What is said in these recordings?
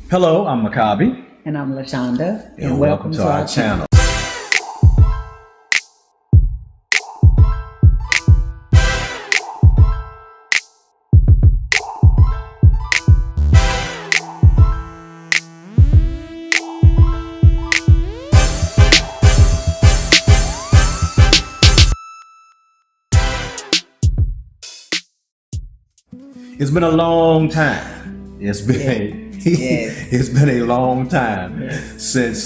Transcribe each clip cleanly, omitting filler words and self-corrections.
Hello, I'm Maccabi. And I'm LaShonda. And welcome to our channel. It's been a long time. It's been it's been a long time since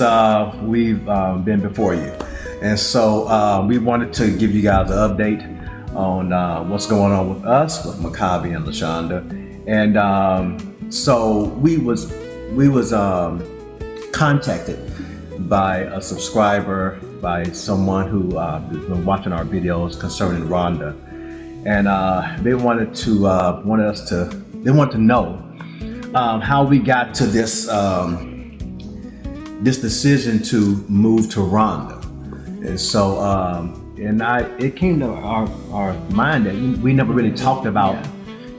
we've been before you, and so we wanted to give you guys an update on what's going on with us, with Maccabi and LaShonda, and so we was contacted by a subscriber, by someone who has been watching our videos concerning Rwanda. And they wanted to know how we got to this this decision to move to Rwanda. And so it came to our mind that we never really talked about,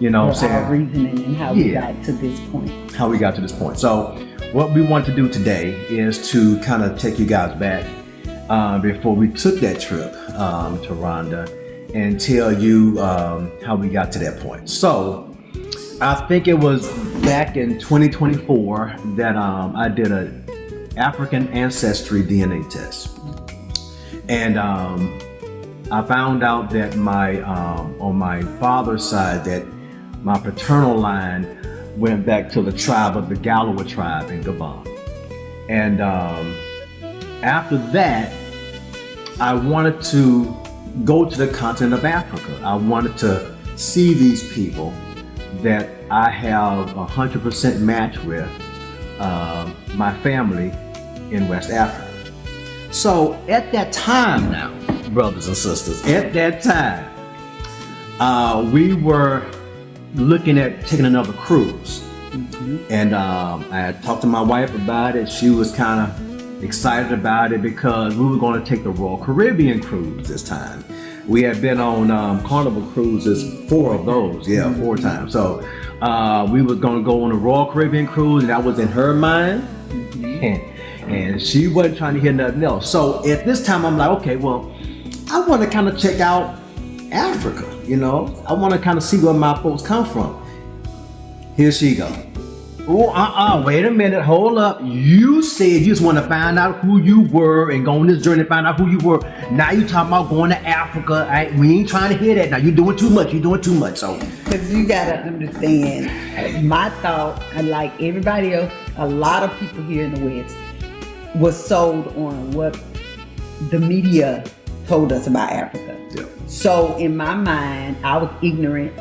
our reasoning and how we got to this point. How we got to this point. So what we want to do today is to kind of take you guys back before we took that trip to Rwanda, and tell you how we got to that point. So I think it was back in 2024 that I did an African ancestry DNA test, and I found out that on my father's side, that my paternal line went back to the tribe of the Galois tribe in Gabon. And after that, I wanted to go to the continent of Africa. I wanted to see these people that I have 100% match with, my family in West Africa. So at that time now, brothers and sisters, at that time, we were looking at taking another cruise. Mm-hmm. And I had talked to my wife about it. She was kind of excited about it because we were going to take the Royal Caribbean cruise this time. We had been on Carnival cruises, 4 of those, 4 times. So we was going to go on a Royal Caribbean cruise, and that was in her mind. Mm-hmm. And she wasn't trying to hear nothing else. So at this time, I'm like, okay, well, I want to kind of check out Africa, I want to kind of see where my folks come from. Here she go. Oh, wait a minute, hold up. You said you just want to find out who you were and go on this journey to find out who you were. Now you talking about going to Africa. We ain't trying to hear that. Now you're doing too much. So, because you got to understand, my thought, and like everybody else, a lot of people here in the West was sold on what the media told us about Africa. Yeah. So in my mind, I was ignorant,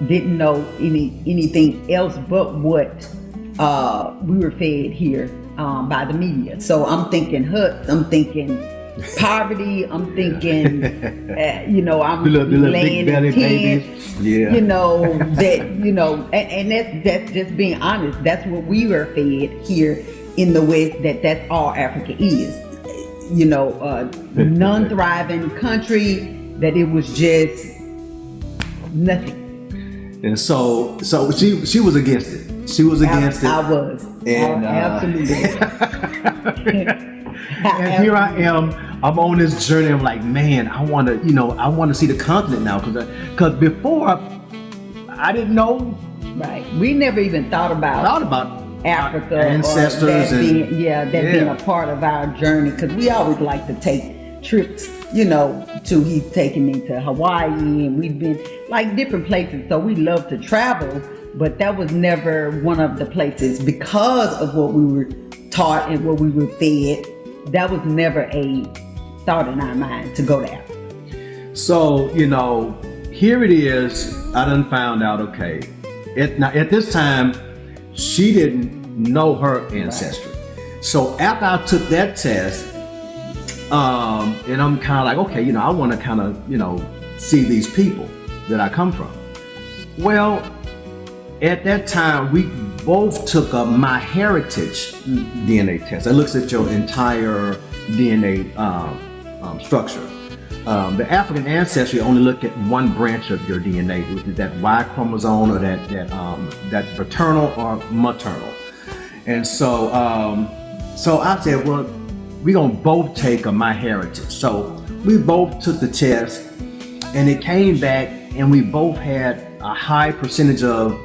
didn't know anything else but what we were fed here by the media. So I'm thinking huts, I'm thinking poverty, I'm thinking, I'm laying in tents, and that's just being honest. That's what we were fed here in the West, that's all Africa is. Non-thriving country, that it was just nothing. And so she was against it. She was against it. I was. And absolutely. And here I am. I'm on this journey. I'm like, man, I want to see the continent now, because before I didn't know. Right. We never even thought about Africa, ancestors, being a part of our journey, because we always like to take trips. He's taking me to Hawaii, and we've been like different places. So we love to travel, but that was never one of the places, because of what we were taught and what we were fed. That was never a thought in our mind to go to Africa. So, here it is. I done found out, okay, at this time, she didn't know her ancestry. Right. So after I took that test, and I'm kind of like, okay, I want to kind of, see these people that I come from. Well, at that time, we both took a MyHeritage DNA test. It looks at your entire DNA structure. The African ancestry only look at one branch of your DNA, which is that Y chromosome, or that paternal or maternal. And so I said, well, we're gonna both take my heritage. So we both took the test, and it came back, and we both had a high percentage of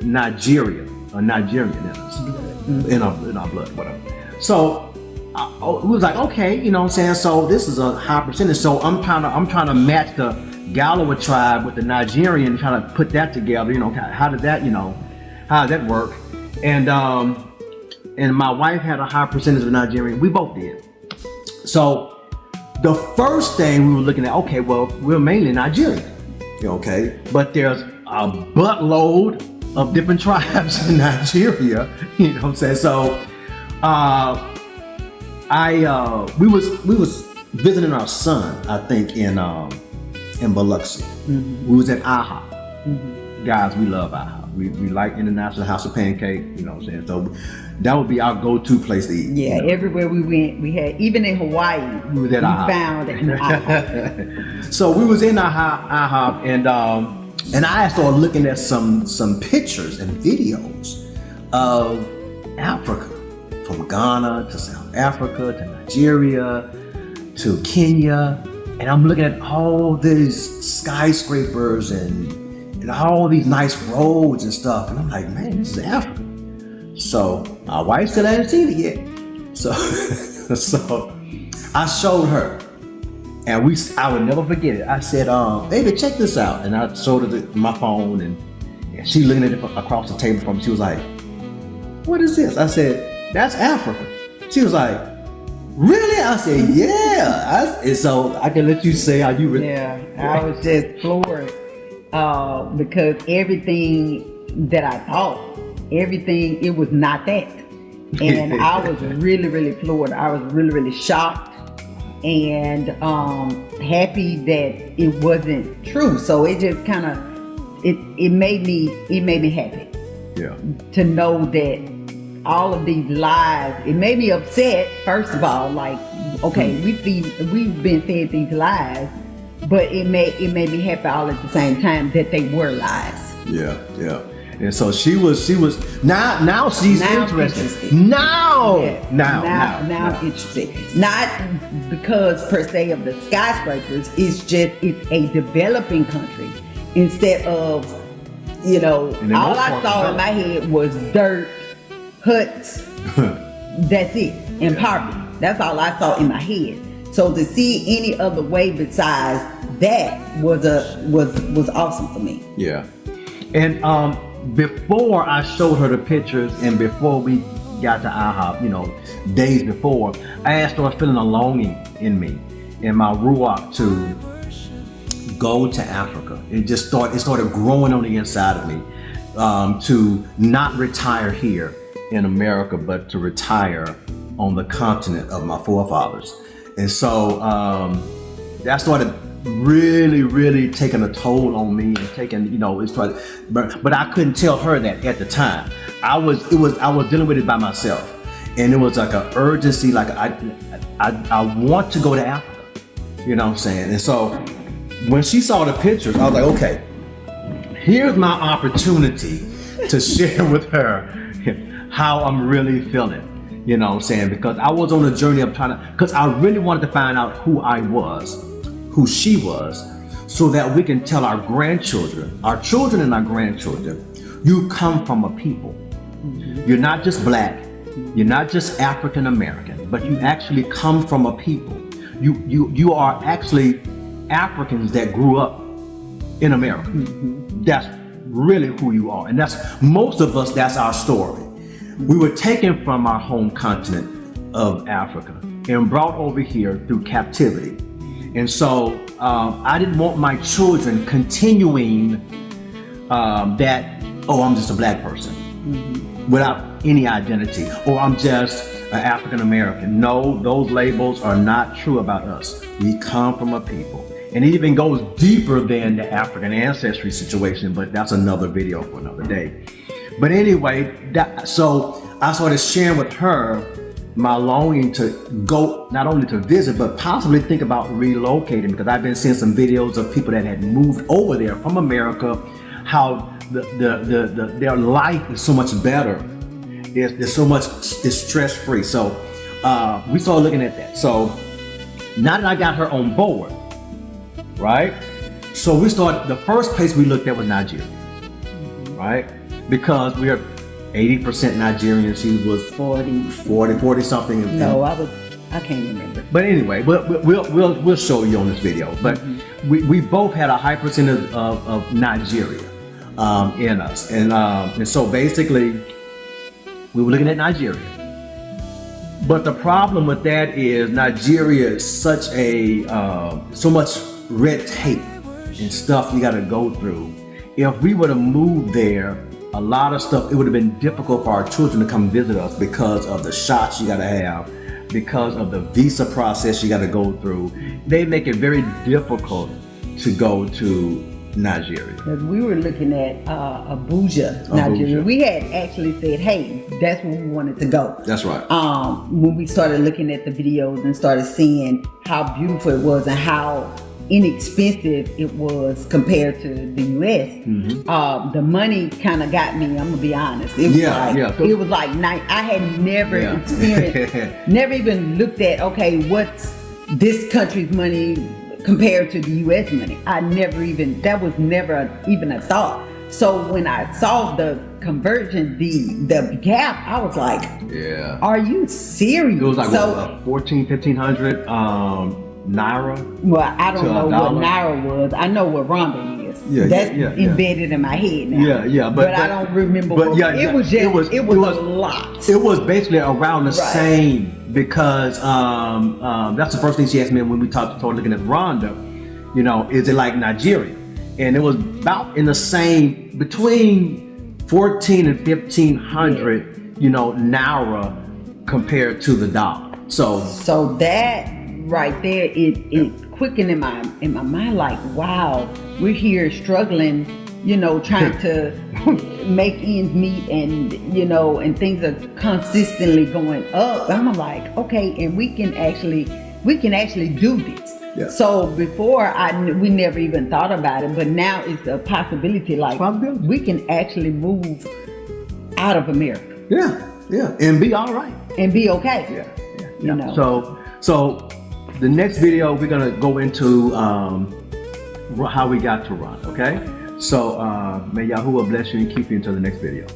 Nigerian in us, in our blood, whatever. So we was like, okay, you know what I'm saying? So this is a high percentage. So I'm trying to match the Galloway tribe with the Nigerian, trying to put that together. You know, how did that work? And my wife had a high percentage of Nigerian. We both did. So the first thing we were looking at, okay, well, we're mainly Nigerian, okay, but there's a buttload of different tribes in Nigeria. You know what I'm saying? So we was visiting our son, I think, in Biloxi. We was at IHOP. Guys, we love IHOP. We like International House of Pancake, you know what I'm saying? So that would be our go-to place to eat. Yeah, everywhere we went, we had, even in Hawaii, we was at IHOP. Found it in IHOP. So we was in IHOP, and I started looking at some pictures and videos of Africa, from Ghana to South Africa to Nigeria to Kenya, and I'm looking at all these skyscrapers and all these nice roads and stuff, and I'm like, man, this is Africa. So my wife still hadn't seen it yet. So I showed her, and I would never forget it. I said, baby, check this out. And I showed her my phone, and she looking at it across the table from me. She was like, what is this? I said, that's Africa. She was like, really? I said, yeah. And so I can let you say how you really. Yeah, I was just floored. Because everything that I thought, it was not that. And I was really, really floored. I was really, really shocked and happy that it wasn't true. So it just kind of, it made me happy. Yeah. To know that all of these lies, it made me upset, first of all, like, okay, we've been fed these lies. But it made me happy all at the same time that they were lies. Yeah. And so she was now she's interested. Now interested. Not because per se of the skyscrapers, it's a developing country instead of, all I saw in my head was dirt, huts, that's it, and poverty. That's all I saw in my head. So to see any other way besides that was awesome for me. Yeah. And before I showed her the pictures and before we got to IHOP, days before, I started feeling a longing in me, in my ruach, to go to Africa. It started growing on the inside of me, to not retire here in America, but to retire on the continent of my forefathers. And so that started really, really taking a toll on me, and taking, but I couldn't tell her that at the time. I was dealing with it by myself, and it was like an urgency, like I want to go to Africa, you know what I'm saying? And so when she saw the pictures, I was like, okay, here's my opportunity to share with her how I'm really feeling. You know what I'm saying? Because I was on a journey of because I really wanted to find out who I was, who she was, so that we can tell our grandchildren, our children and our grandchildren, you come from a people. You're not just black, you're not just African American, but you actually come from a people. You are actually Africans that grew up in America. That's really who you are. And that's, most of us, that's our story. We were taken from our home continent of Africa and brought over here through captivity. And so I didn't want my children continuing that, I'm just a black person without any identity, or I'm just an African American. No, those labels are not true about us. We come from a people. And it even goes deeper than the African ancestry situation, but that's another video for another day. But anyway, so I started sharing with her my longing to go, not only to visit, but possibly think about relocating, because I've been seeing some videos of people that had moved over there from America, how their life is so much better. It's so much, it's stress free. So we started looking at that. So now that I got her on board, right? So we started, the first place we looked at was Nigeria, right? Because we are 80% Nigerian. She was 40 something. No, I can't remember. But anyway, we'll show you on this video. But we both had a high percentage of Nigeria in us, and so basically we were looking at Nigeria. But the problem with that is Nigeria is such a so much red tape and stuff you got to go through. If we would have moved there, a lot of stuff, it would have been difficult for our children to come visit us because of the shots you got to have, because of the visa process you got to go through. They make it very difficult to go to Nigeria. We were looking at Abuja, Nigeria. Abuja. We had actually said, hey, that's where we wanted to go. That's right. When we started looking at the videos and started seeing how beautiful it was and how inexpensive it was compared to the US, the money kind of got me. I'm gonna be honest. It was it was like I had never experienced, never even looked at, okay, what's this country's money compared to the US money. That was never even a thought. So when I saw the conversion, the gap, I was like, are you serious? It was like 1,500 Naira. Well, I don't know what Naira was. I know what Rwanda is. That's embedded in my head now. But I don't remember it was a lot. It was basically around the same, because that's the first thing she asked me when we started looking at Rwanda. You know, is it like Nigeria? And it was about in the same, between 1,400 and 1,500, Naira compared to the dollar. So that right there, it quickened in my mind, like, wow, we're here struggling, trying to make ends meet, and and things are consistently going up. I'm like, okay, and we can actually do this. Yeah. So before we never even thought about it, but now it's a possibility. Like, we can actually move out of America. Yeah, and be all right, and be okay. Yeah. So the next video we're gonna go into how we got to Rwanda. Okay. So may Yahuwah bless you and keep you until the next video.